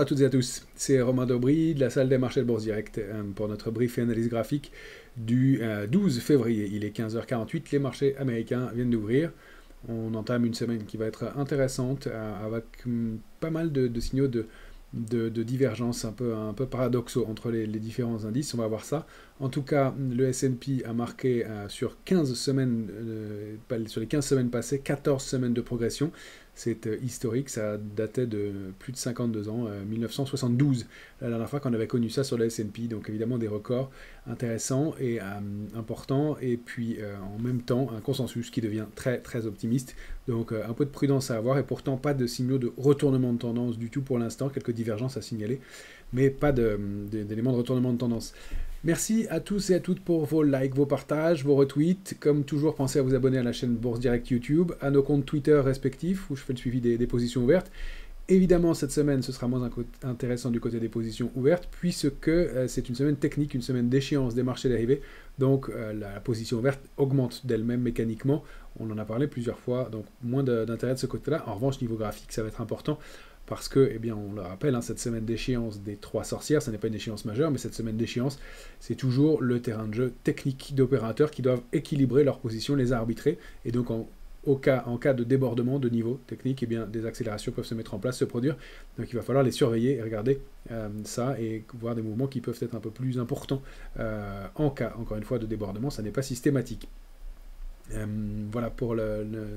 Bonjour à toutes et à tous, c'est Romain Daubry de la salle des marchés de Bourse Direct pour notre brief et analyse graphique du 12 février. Il est 15h48, les marchés américains viennent d'ouvrir. On entame une semaine qui va être intéressante avec pas mal de signaux de divergence un peu paradoxaux entre les différents indices. On va voir ça. En tout cas, le S&P a marqué sur les 15 semaines passées, 14 semaines de progression. C'est historique, ça datait de plus de 52 ans, 1972, la dernière fois qu'on avait connu ça sur le S&P. Donc évidemment des records intéressants et importants, et puis en même temps un consensus qui devient très très optimiste. Donc un peu de prudence à avoir, et pourtant pas de signaux de retournement de tendance du tout pour l'instant, quelques divergences à signaler, mais pas d'éléments de retournement de tendance. Merci à tous et à toutes pour vos likes, vos partages, vos retweets. Comme toujours, pensez à vous abonner à la chaîne Bourse Direct YouTube, à nos comptes Twitter respectifs, où je fais le suivi des positions ouvertes. Évidemment, cette semaine, ce sera moins intéressant du côté des positions ouvertes, puisque c'est une semaine technique, une semaine d'échéance des marchés dérivés. Donc la position ouverte augmente d'elle-même mécaniquement. On en a parlé plusieurs fois, donc moins d'intérêt de ce côté-là. En revanche, niveau graphique, ça va être important. Parce que, eh bien, on le rappelle, cette semaine d'échéance des trois sorcières, ce n'est pas une échéance majeure, mais cette semaine d'échéance, c'est toujours le terrain de jeu technique d'opérateurs qui doivent équilibrer leurs positions, les arbitrer. Et donc, en cas de débordement de niveau technique, eh bien, des accélérations peuvent se mettre en place, se produire. Donc, il va falloir les surveiller et regarder ça et voir des mouvements qui peuvent être un peu plus importants en cas, encore une fois, de débordement. Ça n'est pas systématique. Voilà pour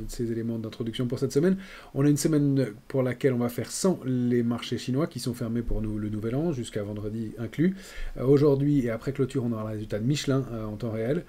ces éléments d'introduction pour cette semaine. On a une semaine pour laquelle on va faire sans les marchés chinois qui sont fermés pour nous le nouvel an, jusqu'à vendredi inclus. Aujourd'hui et après clôture, on aura le résultat de Michelin en temps réel.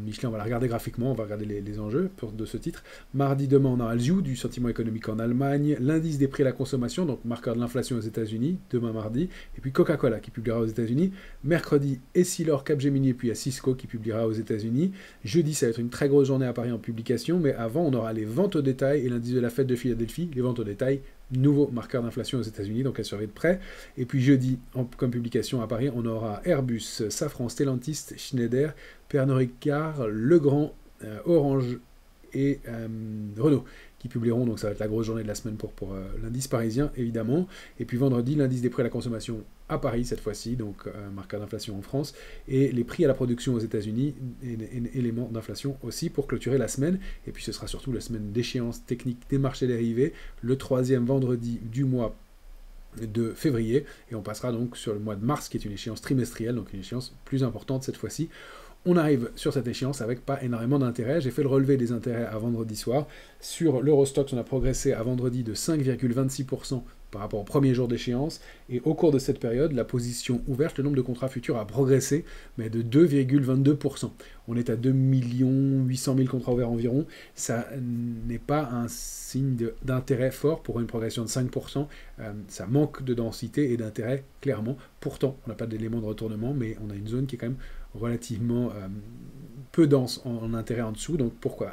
Michelin, on va la regarder graphiquement, on va regarder les enjeux de ce titre. Mardi, demain, on aura le ZIU, du sentiment économique en Allemagne, l'indice des prix à la consommation, donc marqueur de l'inflation aux États-Unis, demain mardi, et puis Coca-Cola qui publiera aux États-Unis. Mercredi, Essilor, Capgemini, et puis à Cisco qui publiera aux États-Unis. Jeudi, ça va être une très grosse journée à Paris en publication, mais avant, on aura les ventes au détail et l'indice de la fête de Philadelphie, les ventes au détail, nouveau marqueur d'inflation aux États-Unis, donc à surveiller de près. Et puis jeudi, comme publication à Paris, on aura Airbus, Safran, Stellantis, Schneider, Pernod Ricard, Legrand, Orange et Renault qui publieront, donc ça va être la grosse journée de la semaine pour l'indice parisien, évidemment. Et puis vendredi, l'indice des prix à la consommation à Paris, cette fois-ci, donc marqueur d'inflation en France, et les prix à la production aux États-Unis, éléments d'inflation aussi pour clôturer la semaine. Et puis ce sera surtout la semaine d'échéance technique des marchés dérivés, le troisième vendredi du mois de février, et on passera donc sur le mois de mars, qui est une échéance trimestrielle, donc une échéance plus importante cette fois-ci. On arrive sur cette échéance avec pas énormément d'intérêt. J'ai fait le relevé des intérêts à vendredi soir. Sur l'Eurostoxx, on a progressé à vendredi de 5,26% par rapport au premier jour d'échéance. Et au cours de cette période, la position ouverte, le nombre de contrats futurs a progressé, mais de 2,22%. On est à 2 800 000 contrats ouverts environ. Ça n'est pas un signe d'intérêt fort pour une progression de 5%. Ça manque de densité et d'intérêt, clairement. Pourtant, on n'a pas d'élément de retournement, mais on a une zone qui est quand même relativement peu dense en intérêt en dessous, donc pourquoi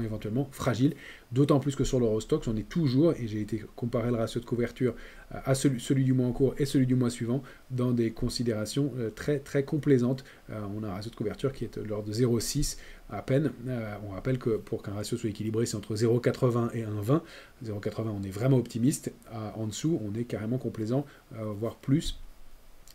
éventuellement fragile, d'autant plus que sur l'Eurostoxx, on est toujours, et j'ai été comparer le ratio de couverture à celui du mois en cours et celui du mois suivant, dans des considérations très très complaisantes. On a un ratio de couverture qui est de l'ordre de 0,6 à peine. On rappelle que pour qu'un ratio soit équilibré, c'est entre 0,80 et 1,20. 0,80, on est vraiment optimiste. En dessous, on est carrément complaisant, voire plus.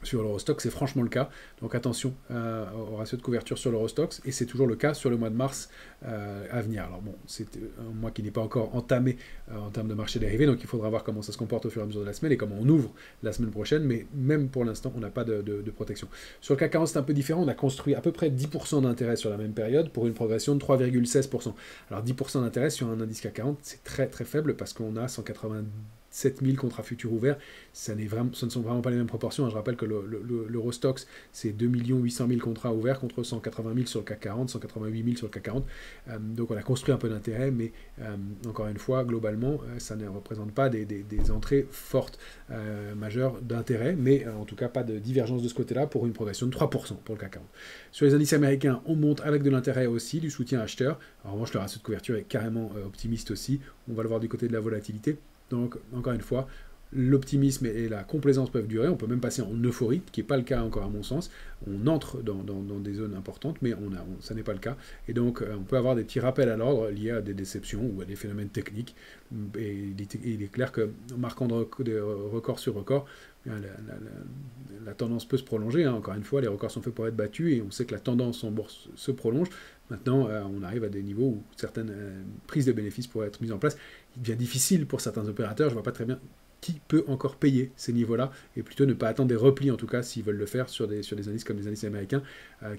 Sur l'Eurostoxx, c'est franchement le cas. Donc attention au ratio de couverture sur l'Eurostoxx, et c'est toujours le cas sur le mois de mars à venir. Alors bon, c'est un mois qui n'est pas encore entamé en termes de marché dérivé, donc il faudra voir comment ça se comporte au fur et à mesure de la semaine et comment on ouvre la semaine prochaine, mais même pour l'instant, on n'a pas de protection. Sur le CAC 40, c'est un peu différent. On a construit à peu près 10% d'intérêt sur la même période pour une progression de 3,16%. Alors 10% d'intérêt sur un indice CAC 40, c'est très très faible parce qu'on a 187 000 contrats futurs ouverts. Ce ne sont vraiment pas les mêmes proportions. Je rappelle que l'Eurostoxx, c'est 2 800 000 contrats ouverts contre 180 000 sur le CAC 40, 188 000 sur le CAC 40. Donc on a construit un peu d'intérêt, mais encore une fois, globalement, ça ne représente pas des entrées fortes majeures d'intérêt, mais en tout cas pas de divergence de ce côté-là pour une progression de 3% pour le CAC 40. Sur les indices américains, on monte avec de l'intérêt aussi, du soutien acheteur. En revanche, le ratio de couverture est carrément optimiste aussi. On va le voir du côté de la volatilité. Donc, encore une fois, l'optimisme et la complaisance peuvent durer, on peut même passer en euphorie, qui n'est pas le cas encore à mon sens. On entre dans des zones importantes, mais ça n'est pas le cas. Et donc on peut avoir des petits rappels à l'ordre liés à des déceptions ou à des phénomènes techniques. Et il est clair que marquant de record sur record, la tendance peut se prolonger. Encore une fois, les records sont faits pour être battus et on sait que la tendance en bourse se prolonge. Maintenant, on arrive à des niveaux où certaines prises de bénéfices pourraient être mises en place. Il devient difficile pour certains opérateurs, je ne vois pas très bien qui peut encore payer ces niveaux-là, et plutôt ne pas attendre des replis, en tout cas, s'ils veulent le faire sur des indices comme des indices américains,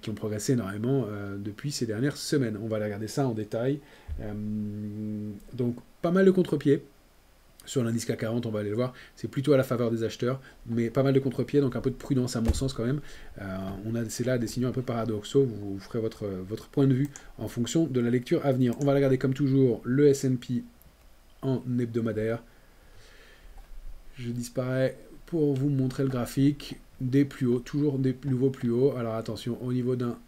qui ont progressé énormément depuis ces dernières semaines. On va regarder ça en détail. Donc, pas mal de contre-pieds. Sur l'indice CAC 40, on va aller le voir, c'est plutôt à la faveur des acheteurs, mais pas mal de contre-pieds, donc un peu de prudence à mon sens quand même. C'est là des signaux un peu paradoxaux, vous ferez votre point de vue en fonction de la lecture à venir. On va regarder comme toujours le S&P en hebdomadaire. Je disparais pour vous montrer le graphique des plus hauts, toujours des nouveaux plus hauts. Alors attention, au niveau d'un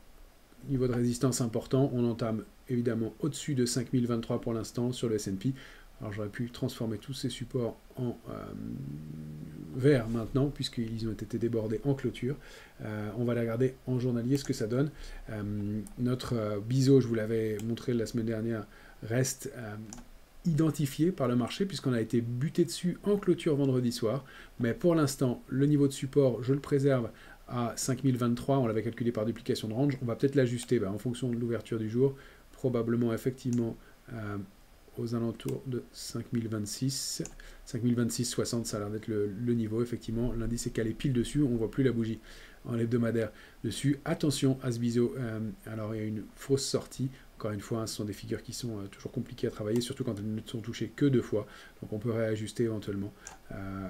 niveau de résistance important, on entame évidemment au-dessus de 5023 pour l'instant sur le S&P. Alors j'aurais pu transformer tous ces supports en vert maintenant, puisqu'ils ont été débordés en clôture. On va la regarder en journalier ce que ça donne. Notre biseau, je vous l'avais montré la semaine dernière, reste identifié par le marché, puisqu'on a été buté dessus en clôture vendredi soir. Mais pour l'instant, le niveau de support, je le préserve à 5023. On l'avait calculé par duplication de range. On va peut-être l'ajuster en fonction de l'ouverture du jour. Probablement, effectivement, aux alentours de 5026, 5026,60, ça a l'air d'être le niveau, effectivement. L'indice est calé pile dessus, on ne voit plus la bougie en hebdomadaire dessus. Attention à ce biseau, alors il y a une fausse sortie. Encore une fois, ce sont des figures qui sont toujours compliquées à travailler, surtout quand elles ne sont touchées que 2 fois. Donc on peut réajuster éventuellement.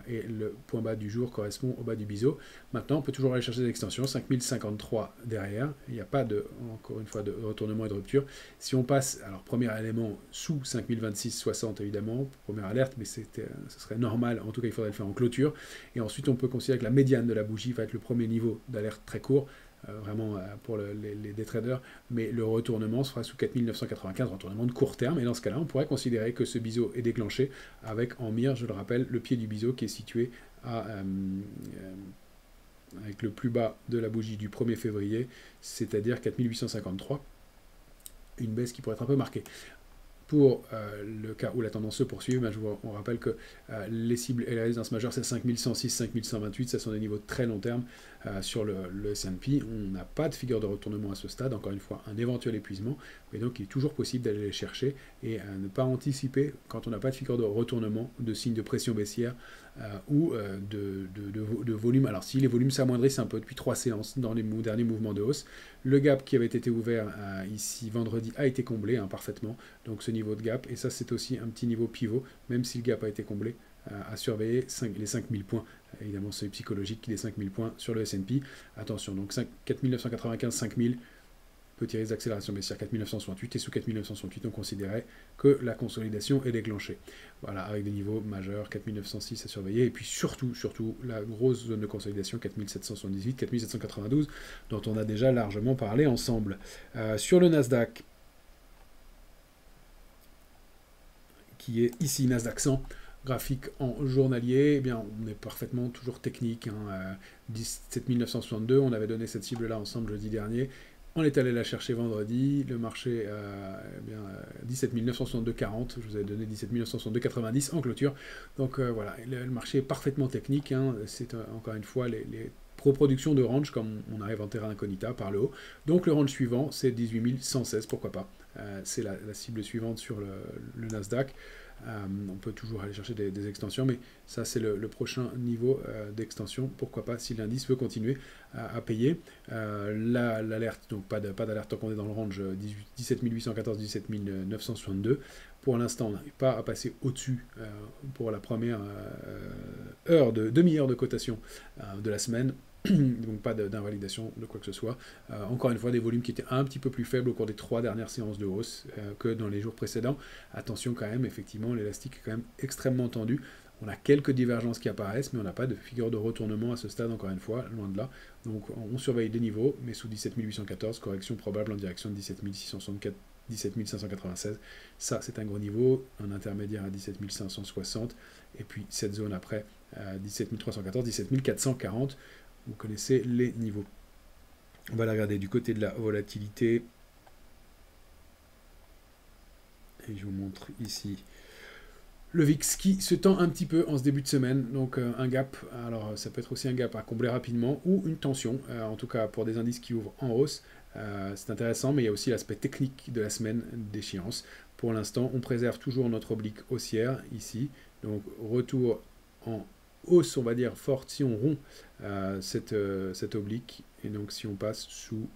Et le point bas du jour correspond au bas du biseau. Maintenant, on peut toujours aller chercher des extensions. 5053 derrière. Il n'y a pas, encore une fois, de retournement et de rupture. Si on passe, alors premier élément, sous 5026,60 évidemment, première alerte, mais ce serait normal. En tout cas, il faudrait le faire en clôture. Et ensuite, on peut considérer que la médiane de la bougie va être le premier niveau d'alerte très court. Vraiment pour les traders, mais le retournement sera sous 4995, retournement de court terme, et dans ce cas-là, on pourrait considérer que ce biseau est déclenché avec en mire, je le rappelle, le pied du biseau qui est situé avec le plus bas de la bougie du 1er février, c'est-à-dire 4853, une baisse qui pourrait être un peu marquée. Pour le cas où la tendance se poursuit, on rappelle que les cibles et la résistance majeure, c'est 5106, 5128, ça sont des niveaux de très long terme sur le S&P. On n'a pas de figure de retournement à ce stade, encore une fois, un éventuel épuisement, mais donc il est toujours possible d'aller les chercher et ne pas anticiper, quand on n'a pas de figure de retournement, de signe de pression baissière ou de volume. Alors si les volumes s'amoindrissent un peu depuis 3 séances dans les derniers mouvements de hausse, le gap qui avait été ouvert ici vendredi a été comblé parfaitement, donc ce niveau de gap, et ça c'est aussi un petit niveau pivot, même si le gap a été comblé, à surveiller les 5000 points, évidemment c'est psychologique qu'il y ait 5000 points sur le S&P, attention, donc 4995, 5000, petit risque d'accélération baissière 4968, et sous 4968 on considérait que la consolidation est déclenchée. Voilà, avec des niveaux majeurs, 4906 à surveiller, et puis surtout la grosse zone de consolidation 4778, 4792, dont on a déjà largement parlé ensemble. Sur le Nasdaq, qui est ici Nasdaq 100, graphique en journalier, eh bien on est parfaitement toujours technique, 17 962, on avait donné cette cible-là ensemble jeudi dernier, on est allé la chercher vendredi, le marché 17 962,40, je vous avais donné 17 962,90 en clôture, donc voilà, le marché est parfaitement technique, c'est encore une fois les reproductions de range comme on arrive en terrain incognita par le haut, donc le range suivant c'est 18 116, pourquoi pas, c'est la cible suivante sur le Nasdaq. On peut toujours aller chercher des extensions, mais ça c'est le prochain niveau d'extension, pourquoi pas si l'indice veut continuer à payer. L'alerte, donc pas d'alerte tant qu'on est dans le range 17 814, 17 962. Pour l'instant, on n'arrive pas à passer au-dessus pour la première demi-heure de cotation de la semaine. Donc pas d'invalidation de quoi que ce soit. Encore une fois, des volumes qui étaient un petit peu plus faibles au cours des 3 dernières séances de hausse que dans les jours précédents. Attention quand même, effectivement, l'élastique est quand même extrêmement tendu. On a quelques divergences qui apparaissent, mais on n'a pas de figure de retournement à ce stade, encore une fois, loin de là. Donc on surveille les niveaux, mais sous 17 814, correction probable en direction de 17 664, 17 596. Ça, c'est un gros niveau, un intermédiaire à 17 560, et puis cette zone après, 17 314, 17 440. Vous connaissez les niveaux. On va la regarder du côté de la volatilité. Et je vous montre ici le VIX qui se tend un petit peu en ce début de semaine. Donc un gap, alors ça peut être aussi un gap à combler rapidement ou une tension, en tout cas pour des indices qui ouvrent en hausse. C'est intéressant, mais il y a aussi l'aspect technique de la semaine d'échéance. Pour l'instant, on préserve toujours notre oblique haussière ici. Donc retour en hausse, on va dire, forte si on rompt cette oblique. Et donc si on passe sous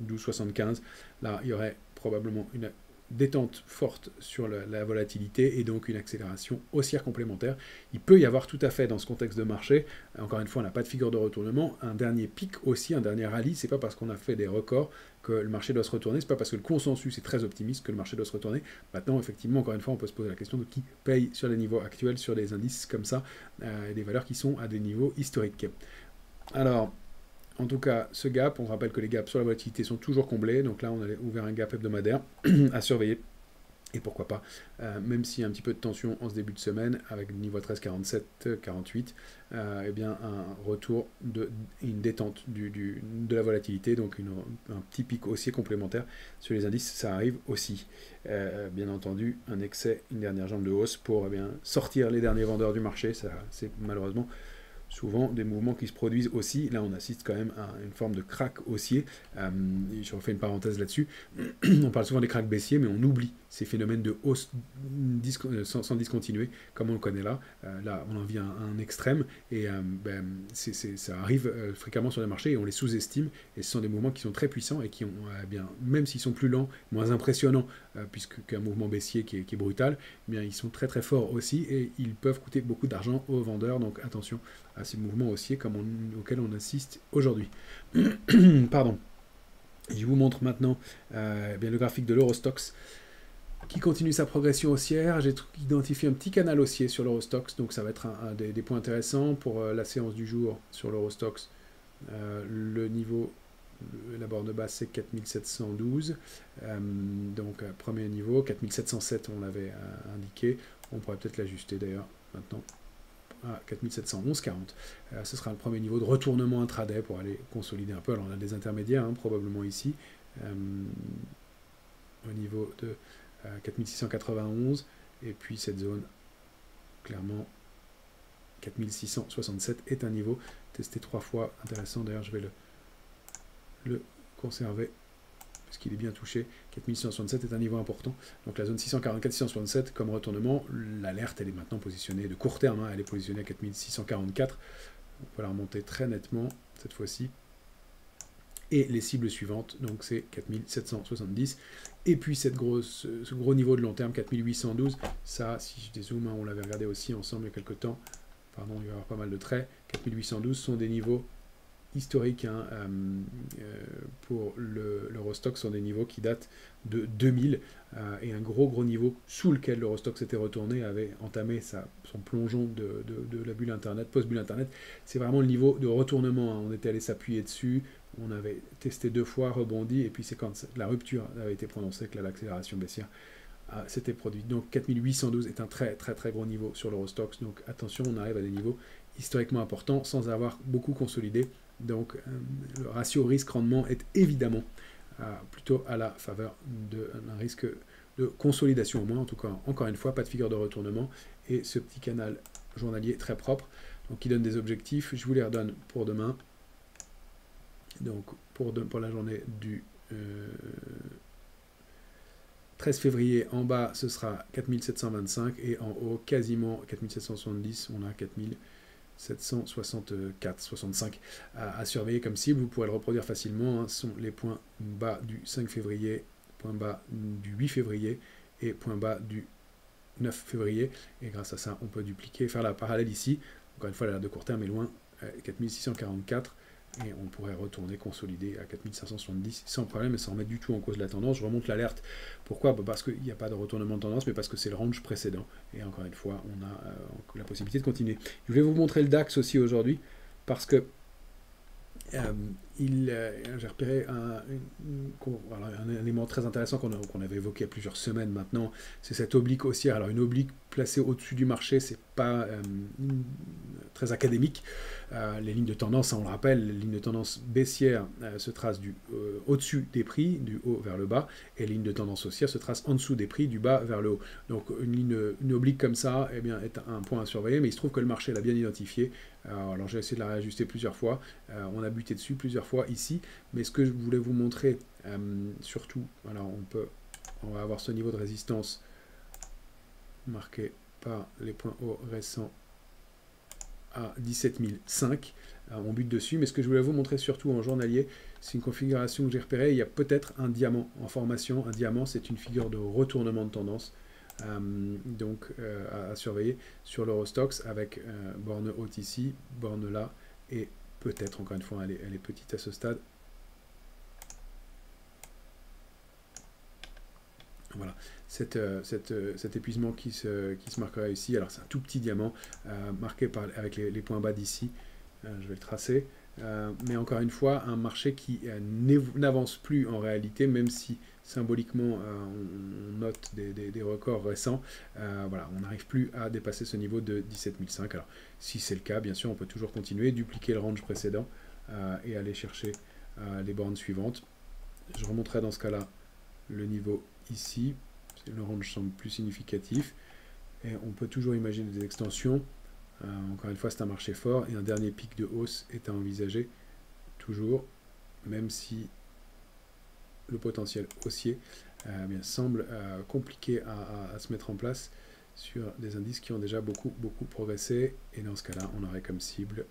12,75, là il y aurait probablement une détente forte sur la volatilité et donc une accélération haussière complémentaire. Il peut y avoir tout à fait dans ce contexte de marché, encore une fois on n'a pas de figure de retournement, un dernier pic aussi, un dernier rallye. C'est pas parce qu'on a fait des records que le marché doit se retourner, c'est pas parce que le consensus est très optimiste que le marché doit se retourner. Maintenant effectivement encore une fois on peut se poser la question de qui paye sur les niveaux actuels, sur des indices comme ça, des valeurs qui sont à des niveaux historiques. Alors en tout cas, ce gap, on rappelle que les gaps sur la volatilité sont toujours comblés. Donc là, on a ouvert un gap hebdomadaire à surveiller. Et pourquoi pas, même s'il y a un petit peu de tension en ce début de semaine, avec le niveau 13,47, 48, eh bien un retour, une détente de la volatilité, donc un petit pic haussier complémentaire sur les indices, ça arrive aussi. Bien entendu, un excès, une dernière jambe de hausse pour sortir les derniers vendeurs du marché, ça c'est malheureusement souvent des mouvements qui se produisent aussi. Là, on assiste quand même à une forme de crack haussier. Je refais une parenthèse là-dessus. On parle souvent des cracks baissiers, mais on oublie ces phénomènes de hausse sans discontinuer, comme on le connaît là. Là, on en vient à un extrême, et ça arrive fréquemment sur les marchés, et on les sous-estime. Et ce sont des mouvements qui sont très puissants, et qui ont, même s'ils sont plus lents, moins impressionnants, puisque qu'un mouvement baissier qui est brutal, eh bien, ils sont très très forts aussi, et ils peuvent coûter beaucoup d'argent aux vendeurs. Donc attention à ces mouvements haussiers auxquels on assiste aujourd'hui. Pardon. Je vous montre maintenant le graphique de l'Eurostoxx qui continue sa progression haussière. J'ai identifié un petit canal haussier sur l'Eurostoxx, donc ça va être un des points intéressants pour la séance du jour sur l'Eurostoxx. Le niveau, la borne basse, c'est 4712. Donc premier niveau, 4707 on l'avait indiqué. On pourrait peut-être l'ajuster d'ailleurs maintenant à 4711,40. Ce sera le premier niveau de retournement intraday pour aller consolider un peu. Alors on a des intermédiaires, probablement ici, au niveau de 4691, et puis cette zone, clairement, 4667 est un niveau testé 3 fois, intéressant. D'ailleurs, je vais le conserver, puisqu'il est bien touché. 4667 est un niveau important. Donc la zone 644-667 comme retournement, l'alerte elle est maintenant positionnée de court terme, elle est positionnée à 4644. On peut la remonter très nettement cette fois-ci. Et les cibles suivantes, donc c'est 4770. Et puis ce gros niveau de long terme, 4812. Ça, si je dézoome, on l'avait regardé aussi ensemble il y a quelques temps. Pardon, il va y avoir pas mal de traits. 4812 sont des niveaux historiques pour l'Eurostoxx, sont des niveaux qui datent de 2000, et un gros niveau sous lequel l'Eurostoxx s'était retourné, avait entamé son plongeon de la bulle Internet, post-bulle Internet. C'est vraiment le niveau de retournement, on était allé s'appuyer dessus, on avait testé 2 fois, rebondi, et puis c'est quand la rupture avait été prononcée que l'accélération baissière s'était produite. Donc 4812 est un très gros niveau sur l'Eurostoxx, donc attention, on arrive à des niveaux historiquement importants sans avoir beaucoup consolidé. Donc le ratio risque-rendement est évidemment plutôt à la faveur d'un risque de consolidation, au moins en tout cas, encore une fois, pas de figure de retournement, et ce petit canal journalier très propre, donc qui donne des objectifs. Je vous les redonne pour demain. Donc pour la journée du 13 février, en bas ce sera 4725, et en haut quasiment 4770, on a 4764-65 à surveiller comme cible. Vous pourrez le reproduire facilement, ce sont les points bas du 5 février, point bas du 8 février et point bas du 9 février, et grâce à ça on peut dupliquer, faire la parallèle ici. Encore une fois, la de court terme est loin, 4644, et on pourrait retourner consolider à 4570 sans problème et sans remettre du tout en cause la tendance. Je remonte l'alerte. Pourquoi? Parce qu'il n'y a pas de retournement de tendance, mais parce que c'est le range précédent. Et encore une fois, on a la possibilité de continuer. Je vais vous montrer le DAX aussi aujourd'hui, parce que j'ai repéré un élément très intéressant qu'on avait évoqué il y a plusieurs semaines maintenant, c'est cette oblique haussière. Alors une oblique placée au-dessus du marché, c'est pas très académique. Les lignes de tendance, on le rappelle, les lignes de tendance baissière se tracent au-dessus des prix, du haut vers le bas, et les lignes de tendance haussière se tracent en dessous des prix, du bas vers le haut. Donc une oblique comme ça eh bien, est un point à surveiller, mais il se trouve que le marché l'a bien identifié. Alors j'ai essayé de la réajuster plusieurs fois, on a buté dessus plusieurs fois ici, mais ce que je voulais vous montrer, surtout, alors on va avoir ce niveau de résistance marqué par les points hauts récents à 17005, on bute dessus, mais ce que je voulais vous montrer surtout en journalier, c'est une configuration que j'ai repérée. Il y a peut-être un diamant en formation. Un diamant, c'est une figure de retournement de tendance, donc à surveiller sur l'Eurostoxx avec borne haute ici, borne là, et peut-être, encore une fois, elle est petite à ce stade. Voilà, cet épuisement qui se marquera ici. Alors c'est un tout petit diamant marqué avec les points bas d'ici. Je vais le tracer. Mais encore une fois, un marché qui n'avance plus en réalité, même si symboliquement on note des records récents. Voilà, on n'arrive plus à dépasser ce niveau de 17005. Alors si c'est le cas, bien sûr, on peut toujours continuer, dupliquer le range précédent et aller chercher les bornes suivantes. Je remonterai dans ce cas-là le niveau ici, le range semble plus significatif, et on peut toujours imaginer des extensions. Encore une fois, c'est un marché fort, et un dernier pic de hausse est à envisager, toujours, même si le potentiel haussier bien, semble compliqué à se mettre en place sur des indices qui ont déjà beaucoup progressé, et dans ce cas-là, on aurait comme cible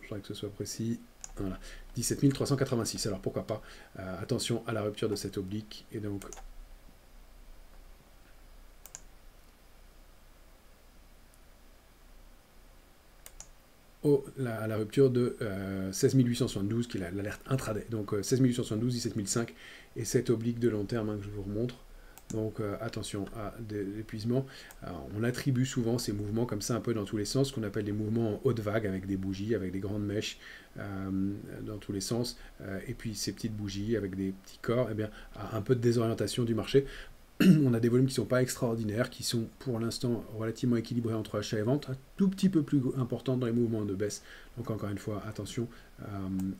je voudrais que ce soit précis, voilà, 17 386, alors pourquoi pas, attention à la rupture de cette oblique, et donc à la rupture de 16 872, qui est l'alerte intraday, donc 16 872, 17 500, et cette oblique de long terme que je vous remontre. Donc attention à l'épuisement. On attribue souvent ces mouvements comme ça un peu dans tous les sens, ce qu'on appelle des mouvements en haute vague, avec des bougies, avec des grandes mèches dans tous les sens, et puis ces petites bougies avec des petits corps, eh bien, un peu de désorientation du marché. On a des volumes qui ne sont pas extraordinaires, qui sont pour l'instant relativement équilibrés entre achat et vente, un tout petit peu plus important dans les mouvements de baisse. Donc encore une fois, attention,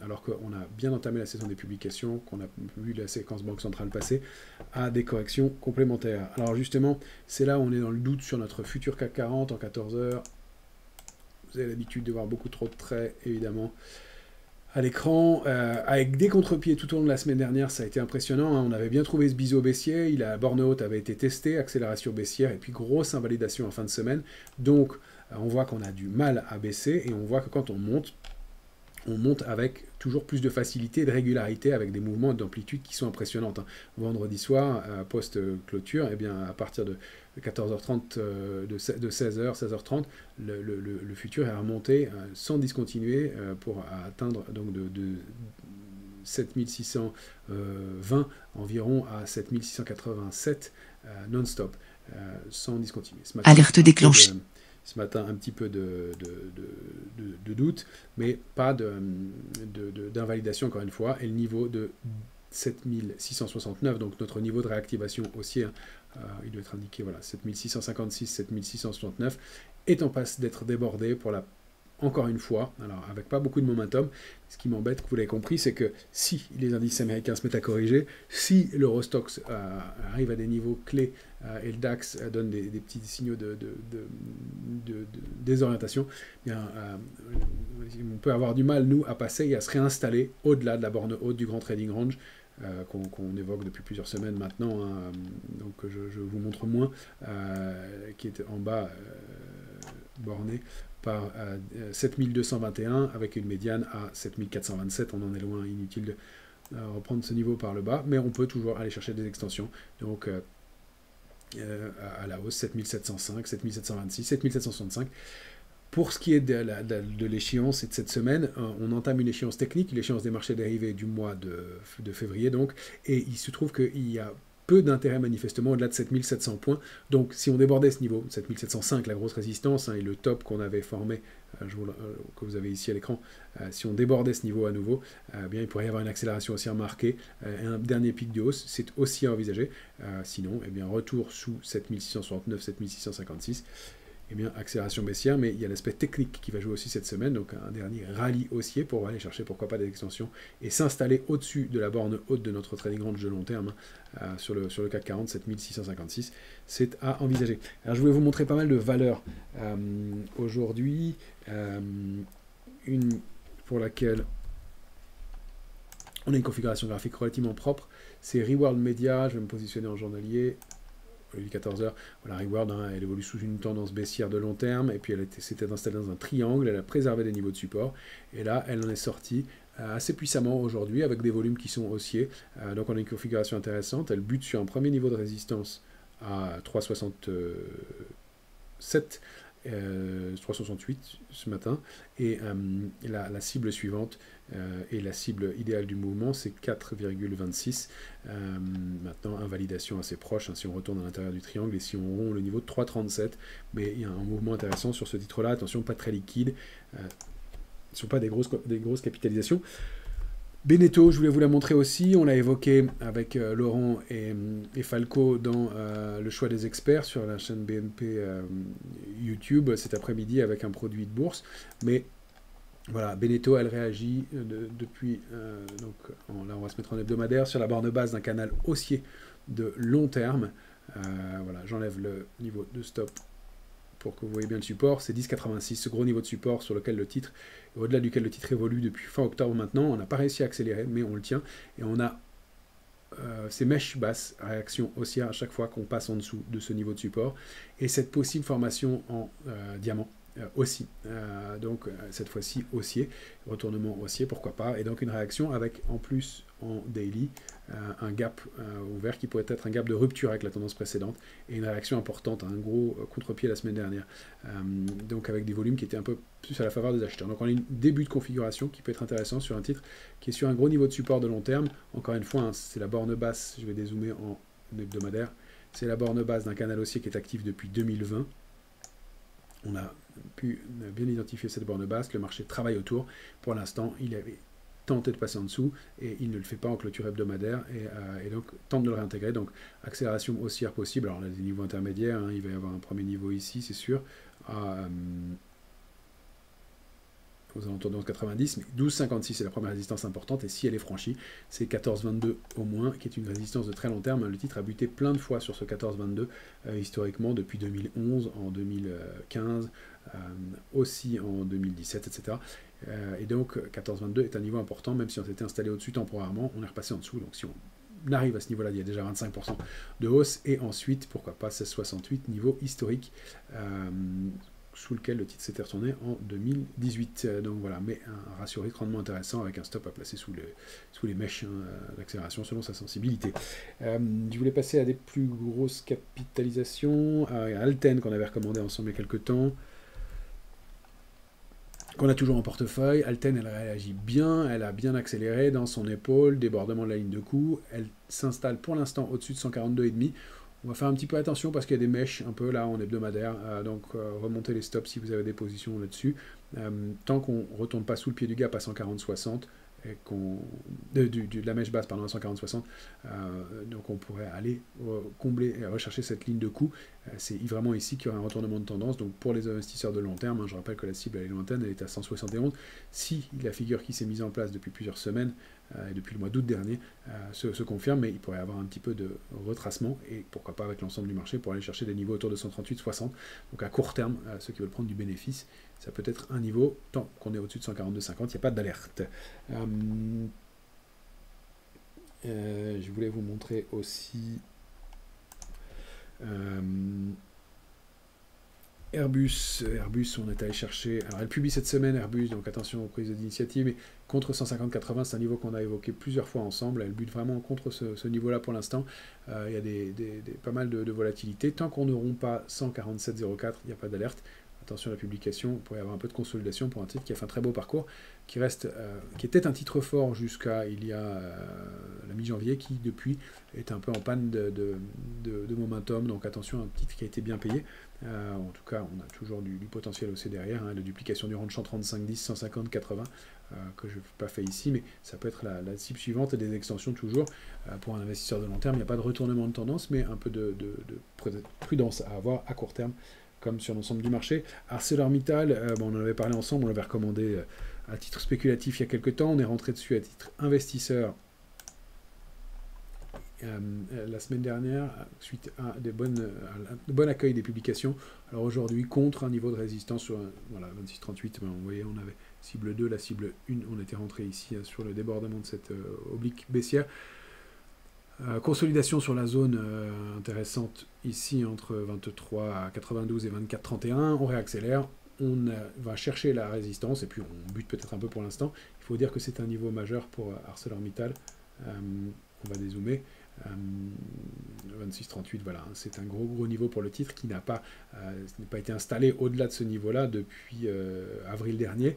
alors qu'on a bien entamé la saison des publications, qu'on a vu la séquence Banque Centrale passer, à des corrections complémentaires. Alors justement, c'est là où on est dans le doute sur notre futur CAC 40 en 14 heures. Vous avez l'habitude de voir beaucoup trop de traits, évidemment, à l'écran, avec des contre-pieds tout au long de la semaine dernière, ça a été impressionnant, hein. On avait bien trouvé ce biseau baissier, la borne haute avait été testée, accélération baissière, et puis grosse invalidation en fin de semaine. Donc, on voit qu'on a du mal à baisser, et on voit que quand on monte avec toujours plus de facilité et de régularité, avec des mouvements d'amplitude qui sont impressionnantes, hein. Vendredi soir, post-clôture, eh bien, à partir de 14h30, de 16h, 16h30, le futur est remonté sans discontinuer pour atteindre donc de 7620 environ à 7687 non-stop, sans discontinuer. Alerte déclenchée. Ce matin, un petit peu de doute, mais pas d'invalidation encore une fois, et le niveau de 7669, donc notre niveau de réactivation haussière, il doit être indiqué, voilà, 7656, 7669, est en passe d'être débordé pour encore une fois, alors avec pas beaucoup de momentum. Ce qui m'embête, vous l'avez compris, c'est que si les indices américains se mettent à corriger, si l'Eurostoxx arrive à des niveaux clés et le DAX donne des petits signaux de désorientation, eh bien, on peut avoir du mal, nous, à passer et à se réinstaller au-delà de la borne haute du grand trading range qu'on évoque depuis plusieurs semaines maintenant, hein. Donc je vous montre moins, qui est en bas borné par 7221 avec une médiane à 7427. On en est loin, inutile de reprendre ce niveau par le bas, mais on peut toujours aller chercher des extensions. Donc à la hausse, 7705, 7726, 7765. Pour ce qui est de l'échéance et de cette semaine, on entame une échéance technique, l'échéance des marchés dérivés du mois de février donc, et il se trouve qu'il y a peu d'intérêt manifestement au-delà de 7700 points. Donc si on débordait ce niveau, 7705, la grosse résistance, et le top qu'on avait formé, que vous avez ici à l'écran, si on débordait ce niveau à nouveau, bien, il pourrait y avoir une accélération haussière marquée, un dernier pic de hausse, c'est aussi à envisager. Sinon, eh bien, retour sous 7669, 7656. Eh bien, accélération baissière, mais il y a l'aspect technique qui va jouer aussi cette semaine, donc un dernier rallye haussier pour aller chercher pourquoi pas des extensions et s'installer au-dessus de la borne haute de notre trading range de long terme sur le CAC 40, 7656, c'est à envisager. Alors je voulais vous montrer pas mal de valeurs aujourd'hui, une pour laquelle on a une configuration graphique relativement propre, c'est Reward Media, je vais me positionner en journalier. 14 heures, voilà, Reward, elle évolue sous une tendance baissière de long terme, et puis elle s'était installée dans un triangle, elle a préservé des niveaux de support, et là, elle en est sortie assez puissamment aujourd'hui, avec des volumes qui sont haussiers, donc on a une configuration intéressante, elle bute sur un premier niveau de résistance à 3,67, 3,68 ce matin, et la cible suivante et la cible idéale du mouvement, c'est 4,26. Maintenant, invalidation assez proche, si on retourne à l'intérieur du triangle, et si on rompt le niveau de 3,37, mais il y a un mouvement intéressant sur ce titre-là, attention, pas très liquide, ce ne sont pas des grosses capitalisations. Beneteau, je voulais vous la montrer aussi, on l'a évoqué avec Laurent et Falco dans le choix des experts sur la chaîne BNP YouTube cet après-midi avec un produit de bourse, mais voilà, Beneteau, elle réagit depuis, donc là on va se mettre en hebdomadaire, sur la borne basse d'un canal haussier de long terme. Voilà, j'enlève le niveau de stop pour que vous voyez bien le support, c'est 10,86, ce gros niveau de support sur lequel le titre, au-delà duquel le titre évolue depuis fin octobre maintenant, on n'a pas réussi à accélérer, mais on le tient, et on a ces mèches basses, réaction haussière à chaque fois qu'on passe en dessous de ce niveau de support, et cette possible formation en diamant, aussi, donc cette fois-ci haussier, retournement haussier, pourquoi pas, et donc une réaction avec en plus en daily un gap ouvert qui pourrait être un gap de rupture avec la tendance précédente, et une réaction importante, un gros contre-pied la semaine dernière, donc avec des volumes qui étaient un peu plus à la faveur des acheteurs. Donc on a un début de configuration qui peut être intéressant sur un titre qui est sur un gros niveau de support de long terme, encore une fois, c'est la borne basse, je vais dézoomer en hebdomadaire, c'est la borne basse d'un canal haussier qui est actif depuis 2020, on a pu bien identifier cette borne basse, le marché travaille autour. Pour l'instant, il avait tenté de passer en dessous et il ne le fait pas en clôture hebdomadaire et donc tente de le réintégrer. Donc accélération haussière possible. Alors là, des niveaux intermédiaires, il va y avoir un premier niveau ici, c'est sûr, aux alentours de 11,90, mais 12,56 c'est la première résistance importante, et si elle est franchie, c'est 14,22 au moins, qui est une résistance de très long terme. Le titre a buté plein de fois sur ce 14,22, historiquement, depuis 2011, en 2015, aussi en 2017, etc. Et donc 14,22 est un niveau important, même si on s'était installé au-dessus temporairement, on est repassé en dessous, donc si on arrive à ce niveau-là, il y a déjà 25% de hausse, et ensuite, pourquoi pas, 16,68, niveau historique, sous lequel le titre s'était retourné en 2018. Donc voilà, mais un ratio risque rendement intéressant avec un stop à placer sous les mèches d'accélération selon sa sensibilité. Je voulais passer à des plus grosses capitalisations. Alten qu'on avait recommandé ensemble il y a quelques temps, qu'on a toujours en portefeuille. Alten, elle réagit bien, elle a bien accéléré dans son épaule, débordement de la ligne de coup. Elle s'installe pour l'instant au-dessus de 142,5. On va faire un petit peu attention parce qu'il y a des mèches un peu là en hebdomadaire, donc remontez les stops si vous avez des positions là-dessus. Tant qu'on ne retourne pas sous le pied du gap à 140,60, et de la mèche basse pardon, à 140,60, donc on pourrait aller combler et rechercher cette ligne de coup. C'est vraiment ici qu'il y aura un retournement de tendance. Donc pour les investisseurs de long terme, je rappelle que la cible elle est lointaine, elle est à 171. Si la figure qui s'est mise en place depuis plusieurs semaines et depuis le mois d'août dernier se confirme, mais il pourrait y avoir un petit peu de retracement, et pourquoi pas avec l'ensemble du marché pour aller chercher des niveaux autour de 138,60. Donc à court terme, ceux qui veulent prendre du bénéfice, ça peut être un niveau, tant qu'on est au-dessus de 142,50, il n'y a pas d'alerte. Je voulais vous montrer aussi Airbus, on est allé chercher. Alors, elle publie cette semaine, Airbus, donc attention aux prises d'initiative. Mais contre 150-80, c'est un niveau qu'on a évoqué plusieurs fois ensemble. Elle bute vraiment contre ce niveau-là pour l'instant. Il y a pas mal de volatilité. Tant qu'on ne rompt pas 147,04, il n'y a pas d'alerte. Attention à la publication, il pourrait y avoir un peu de consolidation pour un titre qui a fait un très beau parcours, qui était un titre fort jusqu'à il y a la mi-janvier, qui depuis est un peu en panne de momentum. Donc attention, un titre qui a été bien payé. En tout cas, on a toujours du potentiel aussi derrière, la duplication du range 135-10, 150-80, que je n'ai pas fait ici, mais ça peut être la cible suivante et des extensions toujours. Pour un investisseur de long terme, il n'y a pas de retournement de tendance, mais un peu de prudence à avoir à court terme, comme sur l'ensemble du marché. ArcelorMittal, on en avait parlé ensemble, on l'avait recommandé à titre spéculatif il y a quelques temps, on est rentré dessus à titre investisseur la semaine dernière, suite à de bon accueil des publications. Alors aujourd'hui, contre un niveau de résistance sur 26,38, vous voyez, on avait cible 2, la cible 1, on était rentré ici sur le débordement de cette oblique baissière. Consolidation sur la zone intéressante ici entre 23 à 92 et 24,31, on réaccélère, on va chercher la résistance et puis on bute peut-être un peu pour l'instant. Il faut dire que c'est un niveau majeur pour ArcelorMittal. On va dézoomer. 26,38, voilà, c'est un gros niveau pour le titre qui n'a pas été installé au-delà de ce niveau-là depuis avril dernier.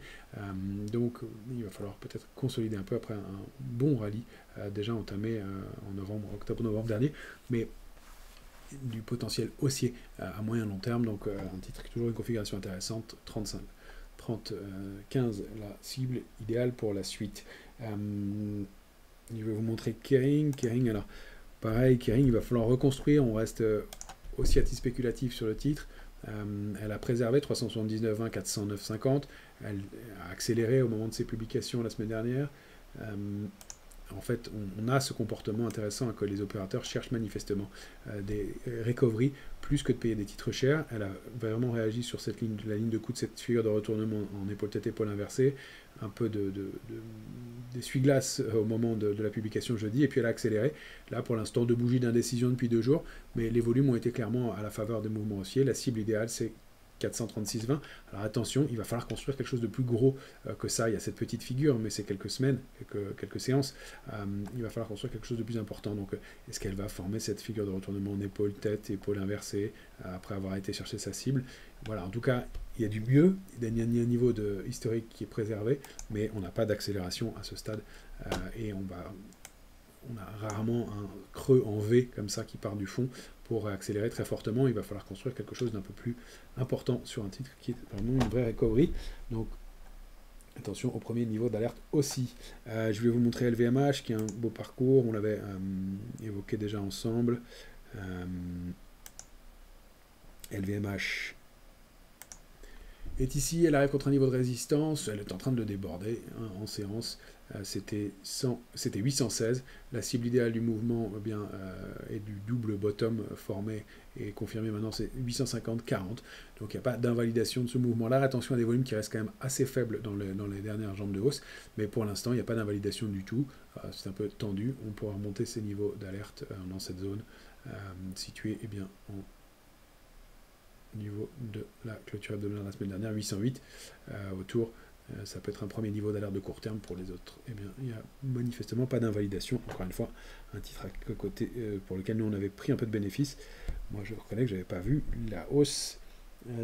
Donc il va falloir peut-être consolider un peu après un bon rallye déjà entamé en octobre-novembre dernier, mais du potentiel haussier à moyen long terme. Donc un titre qui a toujours une configuration intéressante, 15 la cible idéale pour la suite. Je vais vous montrer Kering. Kering, alors pareil, Kering, il va falloir reconstruire. On reste aussi à titre spéculatif sur le titre. Elle a préservé 379,20, 409,50. Elle a accéléré au moment de ses publications la semaine dernière. En fait, on a ce comportement intéressant que les opérateurs cherchent manifestement des recovery plus que de payer des titres chers. Elle a vraiment réagi sur la ligne de coup de cette figure de retournement en épaule-tête, épaule inversée, un peu d'essuie-glace au moment de la publication jeudi, et puis elle a accéléré. Là, pour l'instant, 2 bougies d'indécision depuis 2 jours, mais les volumes ont été clairement à la faveur des mouvements haussiers. La cible idéale, c'est 436,20. Alors attention, il va falloir construire quelque chose de plus gros que ça. Il y a cette petite figure, mais c'est quelques semaines, quelques séances. Il va falloir construire quelque chose de plus important. Donc, est-ce qu'elle va former cette figure de retournement en épaule-tête, épaule inversée, après avoir été chercher sa cible? Voilà, en tout cas, il y a du mieux. Il y a un niveau historique qui est préservé, mais on n'a pas d'accélération à ce stade. Et on a rarement un creux en V comme ça qui part du fond pour accélérer très fortement. Il va falloir construire quelque chose d'un peu plus important sur un titre qui est vraiment une vraie recovery. Donc attention au premier niveau d'alerte aussi. Je vais vous montrer LVMH qui a un beau parcours. On l'avait évoqué déjà ensemble. LVMH est ici, elle arrive contre un niveau de résistance, elle est en train de le déborder en séance. C'était 816. La cible idéale du mouvement est du double bottom formé et confirmé maintenant, c'est 850-40. Donc il n'y a pas d'invalidation de ce mouvement-là. Attention à des volumes qui restent quand même assez faibles dans les dernières jambes de hausse, mais pour l'instant il n'y a pas d'invalidation du tout. C'est un peu tendu. On pourra remonter ces niveaux d'alerte dans cette zone située en niveau de la clôture hebdomadaire de la semaine dernière, 808 autour. Ça peut être un premier niveau d'alerte de court terme. Pour les autres, il n'y a manifestement pas d'invalidation. Encore une fois, un titre à côté pour lequel nous on avait pris un peu de bénéfice. Moi je reconnais que je n'avais pas vu la hausse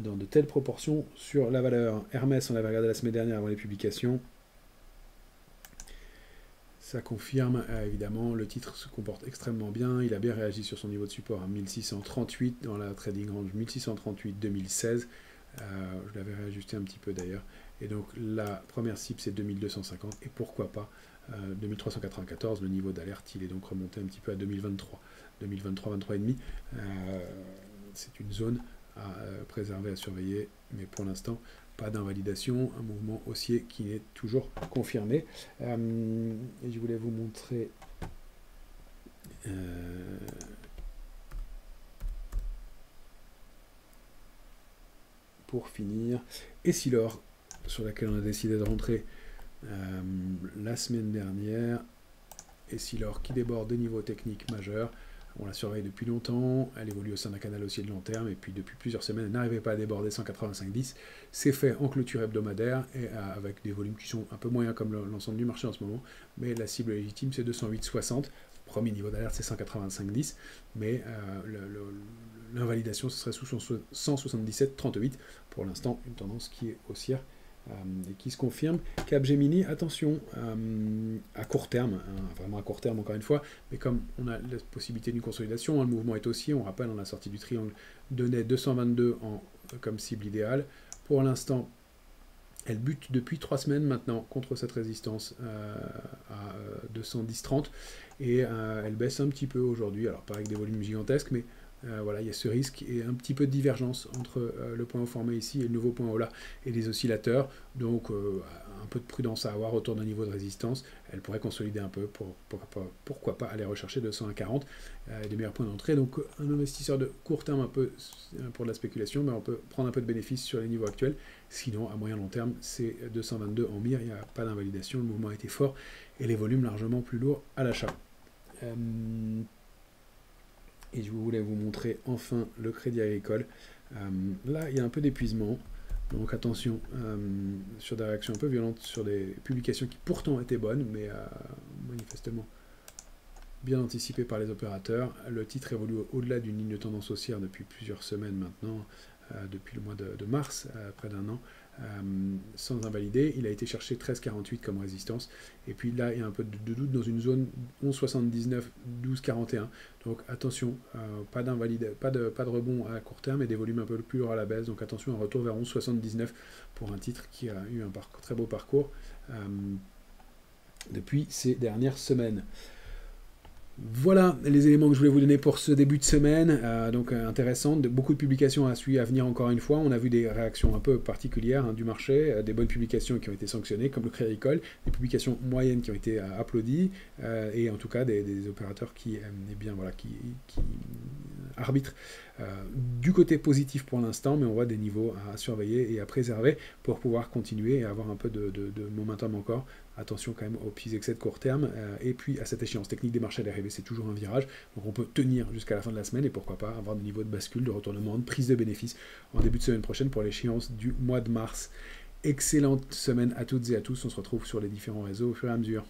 dans de telles proportions sur la valeur. Hermès, on l'avait regardé la semaine dernière avant les publications. Ça confirme, évidemment, le titre se comporte extrêmement bien. Il a bien réagi sur son niveau de support à 1638 dans la trading range 1638-2016. Je l'avais réajusté un petit peu d'ailleurs. Et donc la première cible c'est 2250 et pourquoi pas 2394. Le niveau d'alerte il est donc remonté un petit peu à 2023, 23,5. C'est une zone à préserver, à surveiller, mais pour l'instant pas d'invalidation, un mouvement haussier qui est toujours confirmé. Et je voulais vous montrer pour finir Essilor, sur laquelle on a décidé de rentrer la semaine dernière. Essilor qui déborde des niveaux techniques majeurs. On la surveille depuis longtemps, elle évolue au sein d'un canal haussier de long terme, et puis depuis plusieurs semaines, elle n'arrivait pas à déborder 185,10. C'est fait en clôture hebdomadaire, et avec des volumes qui sont un peu moyens comme l'ensemble du marché en ce moment, mais la cible légitime c'est 208,60. Premier niveau d'alerte c'est 185,10, mais l'invalidation ce serait sous 177,38. Pour l'instant, une tendance qui est haussière et qui se confirme. Capgemini, attention, à court terme, vraiment à court terme encore une fois, mais comme on a la possibilité d'une consolidation, le mouvement est haussier, on rappelle, on a sorti du triangle, donnait 222 comme cible idéale. Pour l'instant, elle bute depuis 3 semaines maintenant contre cette résistance à 210,30 et elle baisse un petit peu aujourd'hui, alors pas avec des volumes gigantesques, mais voilà, il y a ce risque et un petit peu de divergence entre le point haut formé ici et le nouveau point haut là et les oscillateurs. Donc un peu de prudence à avoir autour d'un niveau de résistance. Elle pourrait consolider un peu, pourquoi pas aller rechercher 201,40 des meilleurs points d'entrée. Donc un investisseur de court terme un peu pour de la spéculation, mais on peut prendre un peu de bénéfice sur les niveaux actuels. Sinon, à moyen long terme, c'est 222 en mire, il n'y a pas d'invalidation, le mouvement a été fort et les volumes largement plus lourds à l'achat. Et je voulais vous montrer enfin le Crédit Agricole. Là, il y a un peu d'épuisement. Donc attention, sur des réactions un peu violentes, sur des publications qui pourtant étaient bonnes, mais manifestement bien anticipées par les opérateurs. Le titre évolue au-delà d'une ligne de tendance haussière depuis plusieurs semaines maintenant, depuis le mois de mars, près d'un an, sans invalider. Il a été cherché 13,48 comme résistance. Et puis là, il y a un peu de doute dans une zone 11,79, 12,41. Donc attention, pas de rebond à court terme et des volumes un peu plus lourds à la baisse. Donc attention, un retour vers 11,79 pour un titre qui a eu un très beau parcours depuis ces dernières semaines. Voilà les éléments que je voulais vous donner pour ce début de semaine, donc intéressant, beaucoup de publications à suivre à venir encore une fois. On a vu des réactions un peu particulières du marché, des bonnes publications qui ont été sanctionnées comme le Crédit Agricole, des publications moyennes qui ont été applaudies, et en tout cas des opérateurs qui arbitrent du côté positif pour l'instant, mais on voit des niveaux à surveiller et à préserver pour pouvoir continuer et avoir un peu de momentum encore. Attention quand même aux petits excès de court terme, et puis à cette échéance technique des marchés à l'arrivée, c'est toujours un virage, donc on peut tenir jusqu'à la fin de la semaine et pourquoi pas avoir des niveaux de bascule, de retournement, de prise de bénéfices en début de semaine prochaine pour l'échéance du mois de mars. Excellente semaine à toutes et à tous, on se retrouve sur les différents réseaux au fur et à mesure.